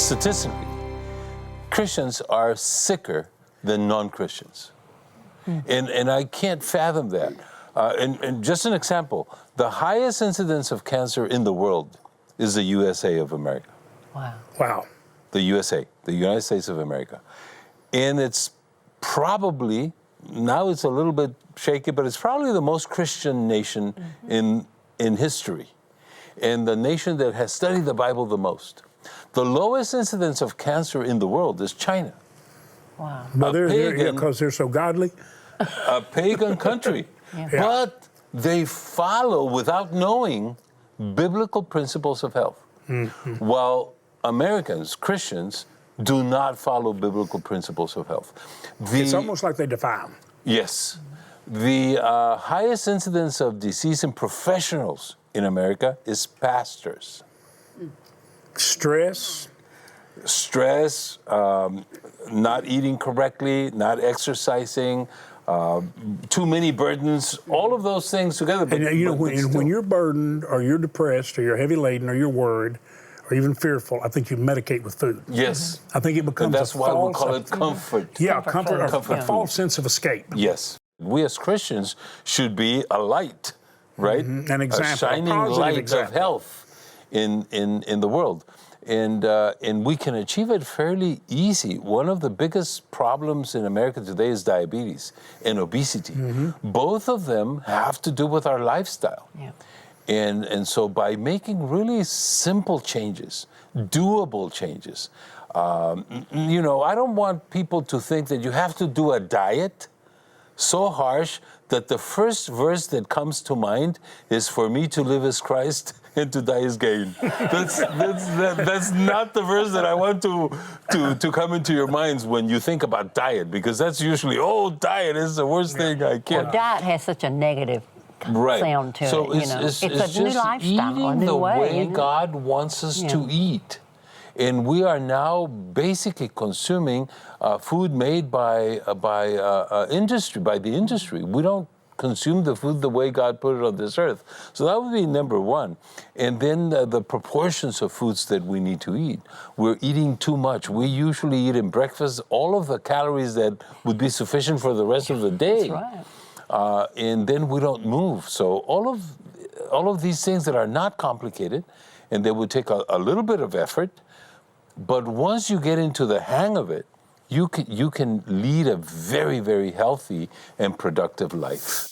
statistically, Christians are sicker than non-Christians. And I can't fathom that. And just an example, the highest incidence of cancer in the world is the USA of America. Wow. Wow. The USA, the United States of America. And it's probably, now it's a little bit shaky, but it's probably the most Christian nation in history, and the nation that has studied the Bible the most. The lowest incidence of cancer in the world is China. Wow. But because they're so godly. A pagan country. But they follow, without knowing, biblical principles of health. While Americans, Christians, do not follow biblical principles of health. It's almost like they defy them. Yes. The highest incidence of disease in professionals in America is pastors. Stress, not eating correctly, not exercising, too many burdens, all of those things together. But, and when you're burdened or you're depressed or you're heavy laden or you're worried or even fearful, I think you medicate with food. Yes. I think it becomes and that's why we call it comfort. Yeah, comfort, a false sense of escape. Yes. We as Christians should be a light, right? An example, a shining light of health in the world. And we can achieve it fairly easy. One of the biggest problems in America today is diabetes and obesity. Both of them have to do with our lifestyle. Yeah. And so by making really simple changes, doable changes, I don't want people to think that you have to do a diet so harsh that the first verse that comes to mind is, for me to live as Christ and to die is gain. That's not the verse that I want to come into your minds when you think about diet, because that's usually, diet is the worst thing I can. Well, diet has such a negative sound to so it. It's a new lifestyle, eating a new the way God wants us to eat. And we are now basically consuming food made by the industry. We don't consume the food the way God put it on this earth. So that would be number one. And then the proportions of foods that we need to eat. We're eating too much. We usually eat in breakfast all of the calories that would be sufficient for the rest of the day. That's right. And then we don't move. So all of these things that are not complicated, and they would take a little bit of effort, but once you get into the hang of it, you can lead a very, very healthy and productive life.